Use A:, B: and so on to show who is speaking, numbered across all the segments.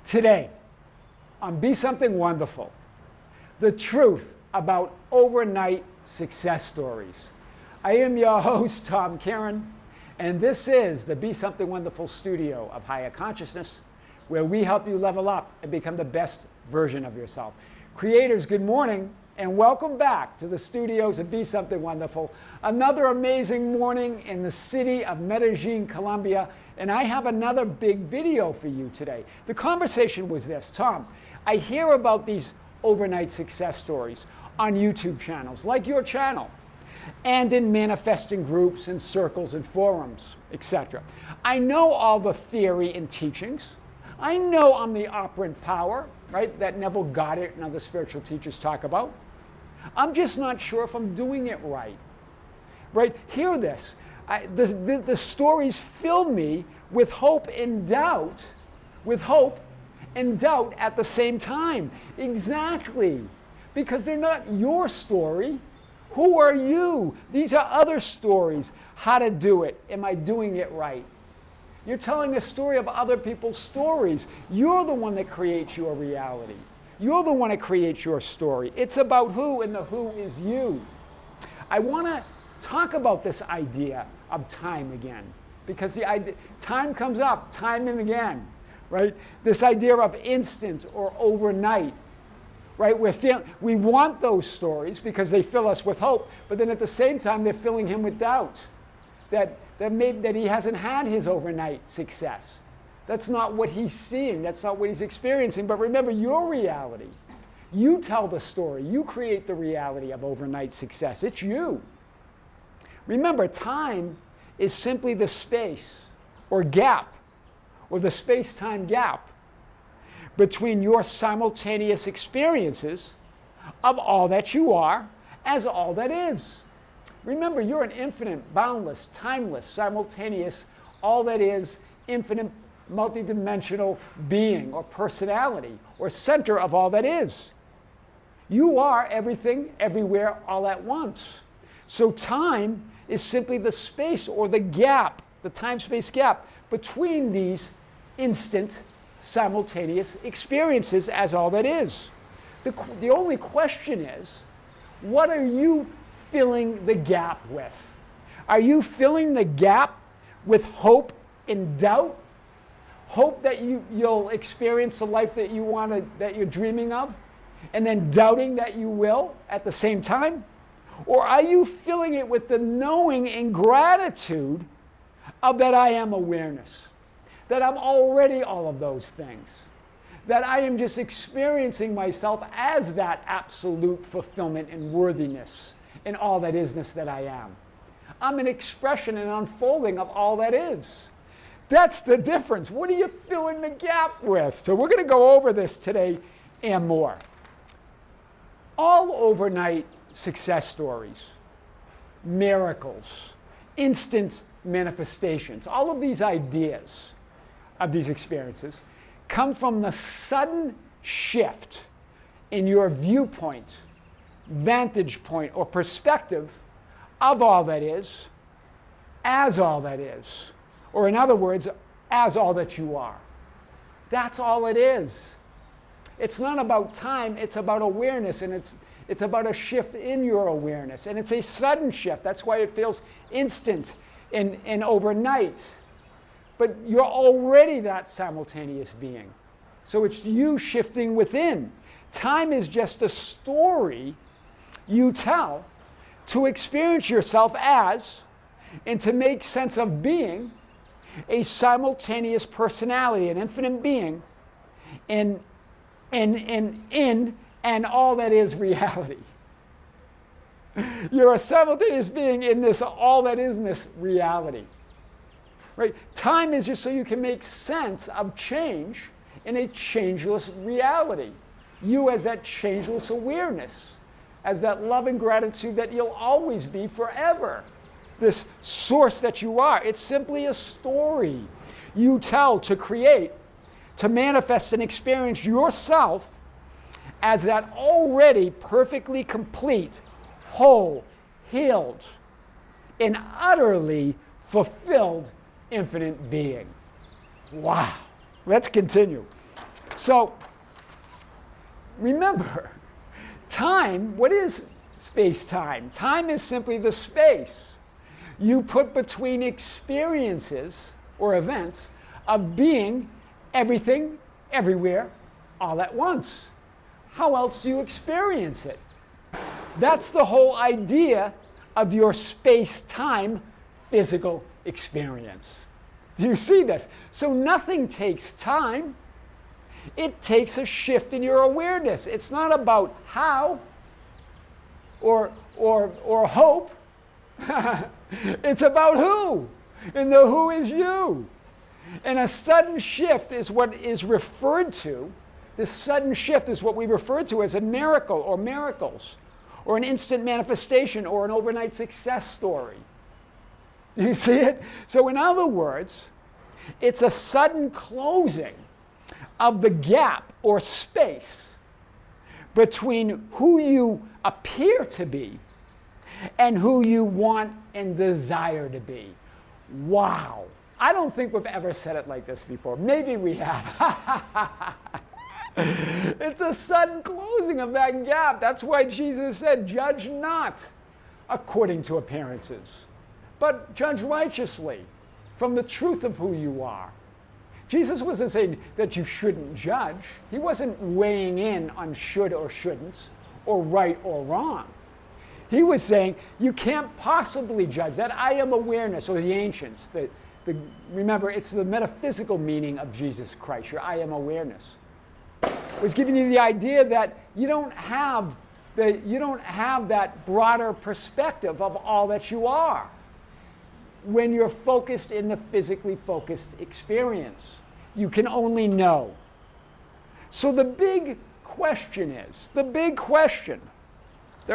A: Today, on Be Something Wonderful, the truth about overnight success stories. I am your host, Tom Kearin, and this is the Be Something Wonderful studio of higher consciousness, where we help you level up and become the best version of yourself. Creators, good morning, and welcome back to the studios of Be Something Wonderful. Another amazing morning in the city of Medellin, Colombia, and I have another big video for you today. The conversation was this: Tom, I hear about these overnight success stories on YouTube channels like your channel, and in manifesting groups and circles and forums, etc. I know all the theory and teachings. I know I'm the operant power, right, that Neville Goddard and other spiritual teachers talk about. I'm just not sure if I'm doing it right. Right? Hear this. The stories fill me with hope and doubt, at the same time. Exactly. Because they're not your story. Who are you? These are other stories. How to do it. Am I doing it right? You're telling a story of other people's stories. You're the one that creates your reality. You're the one that creates your story. It's about who, and the who is you. I want to talk about this idea of time again, because time comes up time and again, right? This idea of instant or overnight, right? We want those stories because they fill us with hope, but then at the same time they're filling him with doubt that he hasn't had his overnight success. That's not what he's seeing. That's not what he's experiencing. But remember, your reality. You tell the story. You create the reality of overnight success. It's you. Remember, time is simply the space or gap, or the space-time gap between your simultaneous experiences of all that you are as all that is. Remember, you're an infinite, boundless, timeless, simultaneous, all that is, infinite, multidimensional being or personality or center of all that is. You are everything, everywhere, all at once. So time is simply the space or the gap, the time-space gap between these instant, simultaneous experiences as all that is. The only question is, what are you filling the gap with? Are you filling the gap with hope and doubt? Hope that you'll experience the life that that you're dreaming of, and then doubting that you will at the same time? Or are you filling it with the knowing and gratitude of that I am awareness, that I'm already all of those things, that I am just experiencing myself as that absolute fulfillment and worthiness in all that isness that I am? I'm an expression and unfolding of all that is. That's the difference. What are you filling the gap with? So we're going to go over this today and more. All overnight success stories, miracles, instant manifestations, all of these ideas of these experiences come from the sudden shift in your viewpoint, vantage point, or perspective of all that is as all that is. Or in other words, as all that you are. That's all it is. It's not about time, it's about awareness, and it's about a shift in your awareness. And it's a sudden shift. That's why it feels instant and overnight. But you're already that simultaneous being. So it's you shifting within. Time is just a story you tell to experience yourself as, and to make sense of being, a simultaneous personality, an infinite being, in and all that is reality. You're a simultaneous being in this all that isness reality. Right? Time is just so you can make sense of change in a changeless reality. You as that changeless awareness, as that love and gratitude that you'll always be forever. This source that you are. It's simply a story you tell to create, to manifest and experience yourself as that already perfectly complete, whole, healed, and utterly fulfilled infinite being. Wow. Let's continue. So remember, time, what is space-time? Time is simply the space you put between experiences or events of being everything, everywhere, all at once. How else do you experience it? That's the whole idea of your space-time physical experience. Do you see this? So nothing takes time. It takes a shift in your awareness. It's not about how or hope. It's about who. And the who is you. And a sudden shift is what is referred to. This sudden shift is what we refer to as a miracle or miracles, or an instant manifestation, or an overnight success story. Do you see it? So in other words, it's a sudden closing of the gap or space between who you appear to be and who you want and desire to be. Wow. I don't think we've ever said it like this before. Maybe we have. It's a sudden closing of that gap. That's why Jesus said, judge not according to appearances, but judge righteously from the truth of who you are. Jesus wasn't saying that you shouldn't judge. He wasn't weighing in on should or shouldn't, or right or wrong. He was saying you can't possibly judge. That I am awareness, or the ancients, remember, it's the metaphysical meaning of Jesus Christ, your I am awareness. It was giving you the idea that you don't have that broader perspective of all that you are when you're focused in the physically focused experience. You can only know. So the big question that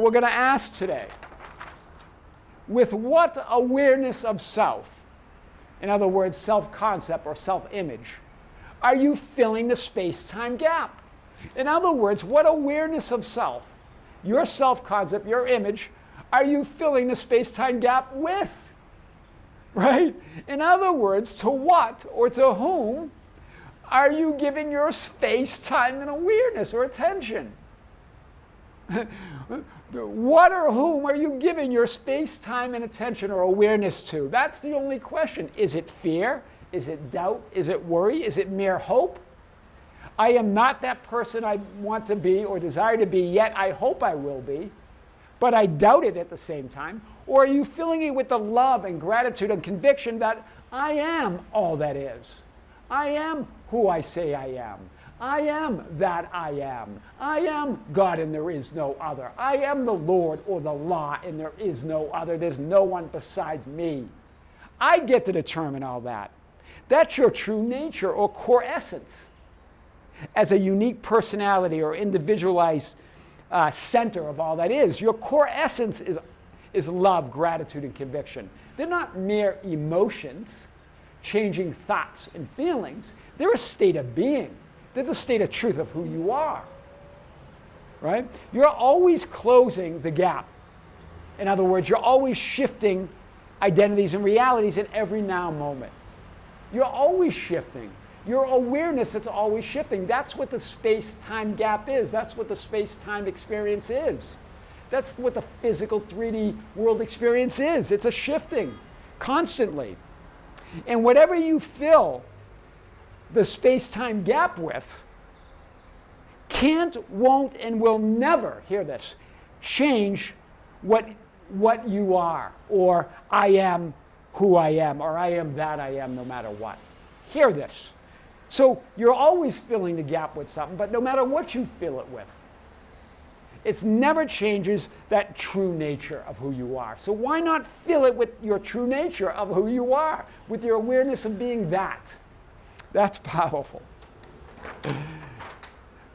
A: we're going to ask today, with what awareness of self, in other words, self-concept or self-image, are you filling the space-time gap? In other words, what awareness of self, your self-concept, your image, are you filling the space-time gap with? Right? In other words, to what or to whom are you giving your space, time, and awareness or attention? What or whom are you giving your space, time, and attention or awareness to? That's the only question. Is it fear? Is it doubt? Is it worry? Is it mere hope? I am not that person I want to be or desire to be, yet I hope I will be, but I doubt it at the same time. Or are you filling it with the love and gratitude and conviction that I am all that is? I am who I say I am. I am that I am. I am God and there is no other. I am the Lord or the law and there is no other. There's no one besides me. I get to determine all that. That's your true nature or core essence as a unique personality or individualized center of all that is. Your core essence is love, gratitude, and conviction. They're not mere emotions, changing thoughts and feelings. They're a state of being. They're the state of truth of who you are. Right? You're always closing the gap. In other words, you're always shifting identities and realities in every now moment. You're always shifting. Your awareness that's always shifting. That's what the space-time gap is. That's what the space-time experience is. That's what the physical 3D world experience is. It's a shifting constantly. And whatever you fill the space-time gap with can't, won't, and will never, hear this, change what you are, or I am who I am, or I am that I am no matter what. Hear this. So you're always filling the gap with something, but no matter what you fill it with, it never changes that true nature of who you are. So why not fill it with your true nature of who you are, with your awareness of being that? That's powerful.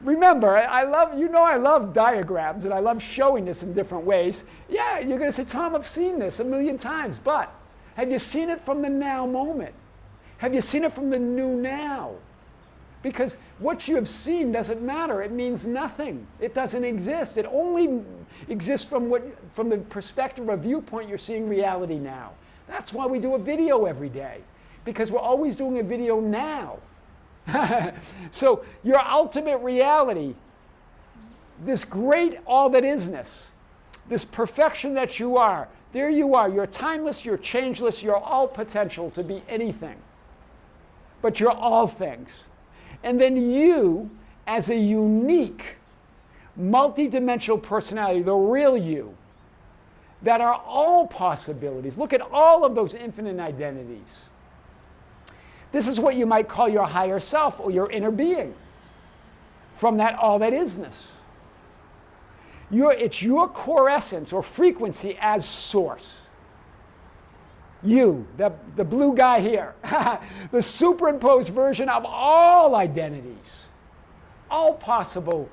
A: Remember, I love diagrams and I love showing this in different ways. Yeah, you're going to say, Tom, I've seen this a million times, but have you seen it from the now moment? Have you seen it from the new now? Because what you have seen doesn't matter. It means nothing. It doesn't exist. It only exists from the perspective or viewpoint you're seeing reality now. That's why we do a video every day, because we're always doing a video now. So your ultimate reality, this great all that isness, this perfection that you are, there you are. You're timeless, you're changeless, you're all potential to be anything. But you're all things. And then you, as a unique, multi-dimensional personality, the real you, that are all possibilities. Look at all of those infinite identities. This is what you might call your higher self or your inner being from that all that isness. It's your core essence or frequency as source. You, the blue guy here, the superimposed version of all identities, all possible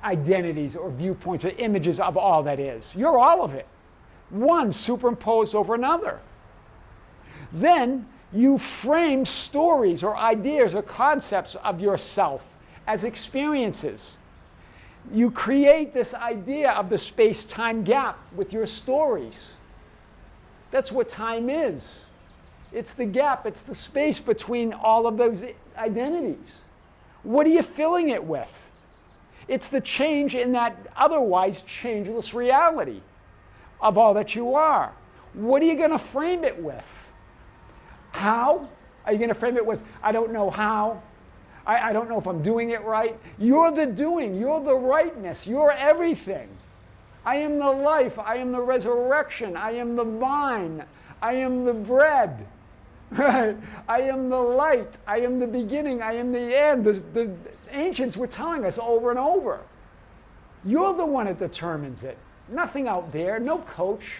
A: identities or viewpoints or images of all that is. You're all of it. One superimposed over another. Then you frame stories or ideas or concepts of yourself as experiences. You create this idea of the space-time gap with your stories. That's what time is. It's the gap, it's the space between all of those identities. What are you filling it with? It's the change in that otherwise changeless reality of all that you are. What are you going to frame it with? How? Are you going to frame it with, I don't know how? I don't know if I'm doing it right? You're the doing. You're the rightness. You're everything. I am the life. I am the resurrection. I am the vine. I am the bread. I am the light. I am the beginning. I am the end. The ancients were telling us over and over. You're the one that determines it. Nothing out there. No coach.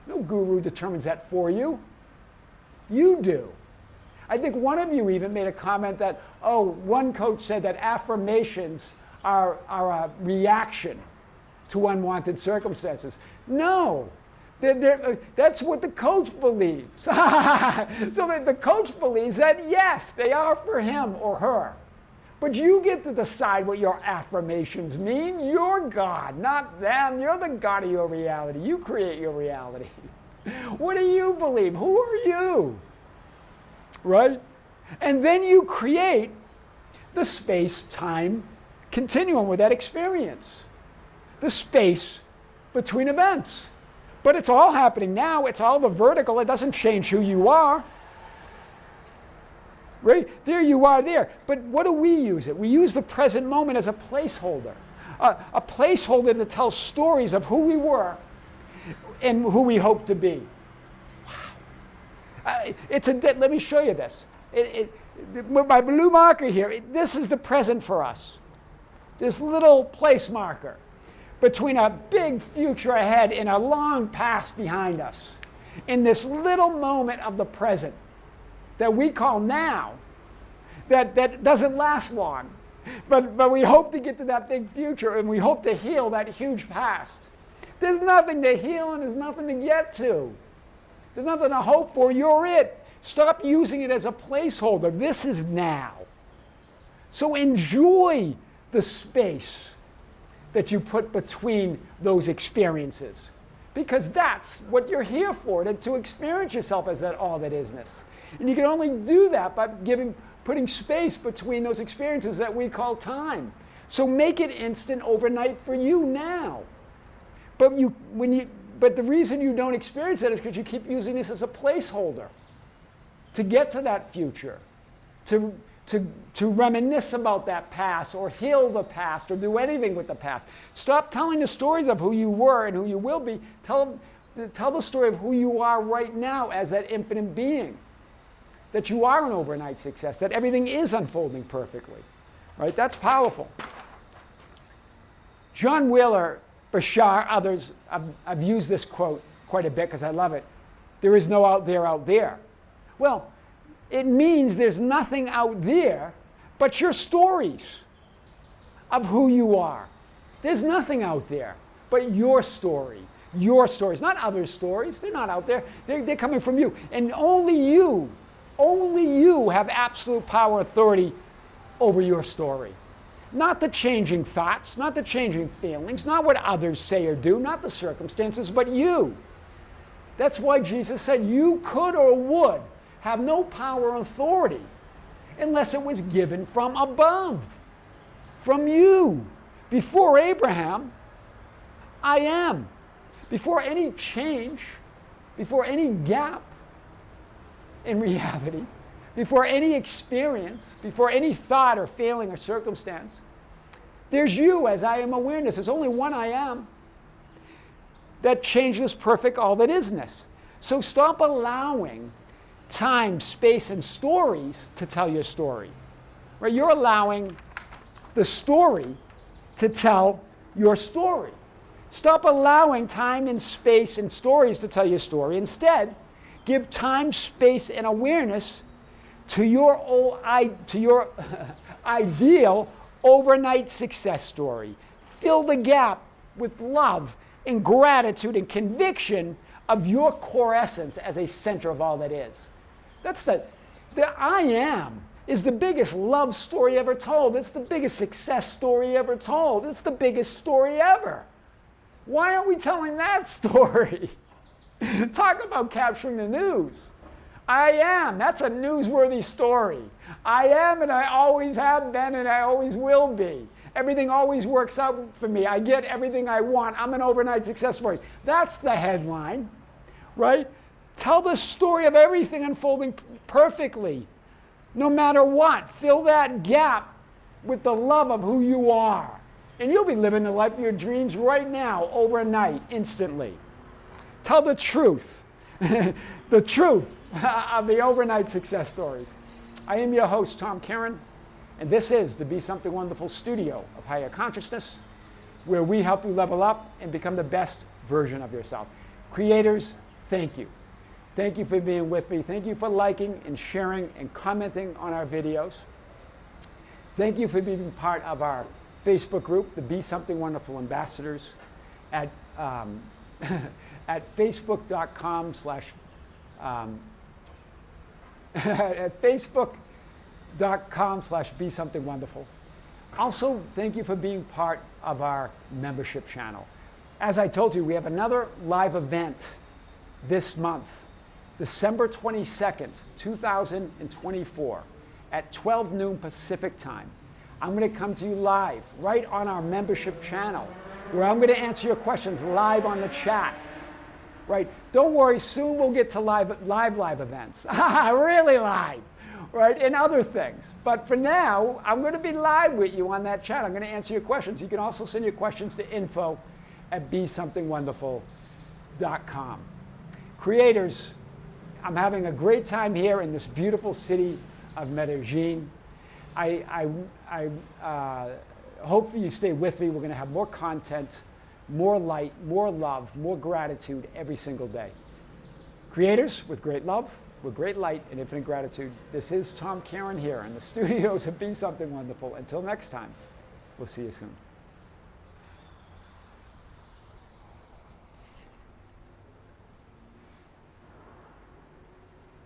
A: No guru determines that for you. You do. I think one of you even made a comment that, one coach said that affirmations are a reaction to unwanted circumstances. No, that's what the coach believes. So the coach believes that, yes, they are for him or her. But you get to decide what your affirmations mean. You're God, not them. You're the God of your reality. You create your reality. What do you believe? Who are you? Right? And then you create the space-time continuum with that experience. The space between events. But it's all happening now. It's all the vertical. It doesn't change who you are. Right? There you are there. But what do we use it? We use the present moment as a placeholder. A placeholder to tell stories of who we were and who we hope to be. Let me show you this. With my blue marker here, this is the present for us. This little place marker between a big future ahead and a long past behind us. In this little moment of the present that we call now, that doesn't last long. But we hope to get to that big future and we hope to heal that huge past. There's nothing to heal and there's nothing to get to. There's nothing to hope for. You're it. Stop using it as a placeholder. This is now. So enjoy the space that you put between those experiences. Because that's what you're here for, to experience yourself as that all that isness. And you can only do that by putting space between those experiences that we call time. So make it instant overnight for you now. But the reason you don't experience that is because you keep using this as a placeholder to get to that future, to reminisce about that past or heal the past or do anything with the past. Stop telling the stories of who you were and who you will be. Tell the story of who you are right now as that infinite being, that you are an overnight success, that everything is unfolding perfectly. Right? That's powerful. John Wheeler, Bashar, others, I've used this quote quite a bit because I love it. There is no out there out there. Well, it means there's nothing out there but your stories of who you are. There's nothing out there but your story. Your stories, not others' stories. They're not out there. They're coming from you. And only you have absolute power, authority over your story. Not the changing thoughts, not the changing feelings, not what others say or do, not the circumstances, but you. That's why Jesus said you could or would have no power or authority unless it was given from above, from you. Before Abraham, I am. Before any change, before any gap in reality, before any experience, before any thought or feeling or circumstance, there's you as I am awareness. There's only one I am. That changeless, perfect, all that isness. So stop allowing time, space, and stories to tell your story. Right? You're allowing the story to tell your story. Stop allowing time and space and stories to tell your story. Instead, give time, space, and awareness to your ideal overnight success story. Fill the gap with love and gratitude and conviction of your core essence as a center of all that is. That's the I am is the biggest love story ever told. It's the biggest success story ever told. It's the biggest story ever. Why aren't we telling that story? Talk about capturing the news. I am, that's a newsworthy story. I am and I always have been and I always will be. Everything always works out for me. I get everything I want. I'm an overnight success story. That's the headline, right? Tell the story of everything unfolding perfectly, no matter what. Fill that gap with the love of who you are. And you'll be living the life of your dreams right now, overnight, instantly. Tell the truth, the truth of the overnight success stories. I am your host, Tom Kearin, and this is the Be Something Wonderful studio of higher consciousness, where we help you level up and become the best version of yourself. Creators, thank you. Thank you for being with me. Thank you for liking and sharing and commenting on our videos. Thank you for being part of our Facebook group, the Be Something Wonderful Ambassadors, at Facebook.com/Be Something Wonderful. Also, thank you for being part of our membership channel. As I told you, we have another live event this month, December 22nd, 2024, at 12 noon Pacific time. I'm going to come to you live, right on our membership channel, where I'm going to answer your questions live on the chat. Right? Don't worry, soon we'll get to live events. Really live, right? And other things. But for now, I'm going to be live with you on that chat. I'm going to answer your questions. You can also send your questions to info@besomethingwonderful.com. Creators, I'm having a great time here in this beautiful city of Medellin. I hope you stay with me. We're going to have more content, more light, more love, more gratitude every single day. Creators, with great love, with great light and infinite gratitude, this is Tom Kearin here in the studios of Be Something Wonderful. Until next time, we'll see you soon.